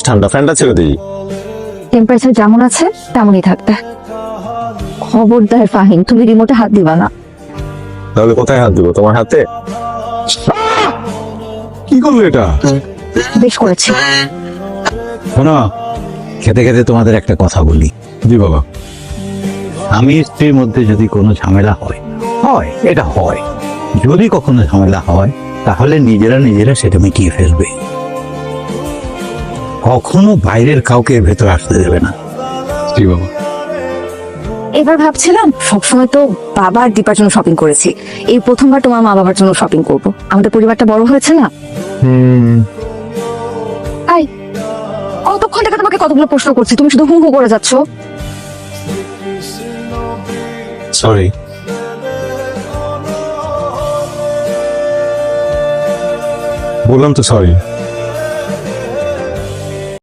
ঠান্ডা ফ্যানটা ছেড়ে দিই। টেম্পারেচার যেমন আছে তেমনই থাকবে। খবরদার ফাহিম, তুমি রিমোটে হাত দিবা না। তাহলে কোথায় হাত দিব? তোমার হাতে? কি করলো এটা? বেশ করেছি। শোনো, খেতে খেতে তোমাদের একটা কথা বলি। জি বাবা। স্বামী স্ত্রীর মধ্যে যদি কোনো ঝামেলা হয়, এটা হয়, যদি কখনো ঝামেলা হয় তাহলে নিজেরা নিজেরা সেটা মিটিয়ে ফেলবে, কখনো বাইরের কাউকে ভেতর আসতে দেবে না। জি বাবা। এবার ভাবছিলাম সবসময় তো বাবা আর দীপার জন্য শপিং করেছি, এই প্রথমবার তোমার মা বাবার জন্য শপিং করব। আমাদের পরিবারটা বড় হয়েছে না। তাই কতক্ষণ থেকে তোমাকে কতগুলো প্রশ্ন করছি, তুমি শুধু হু হু করে যাচ্ছ। সরি। বললাম তো সরি।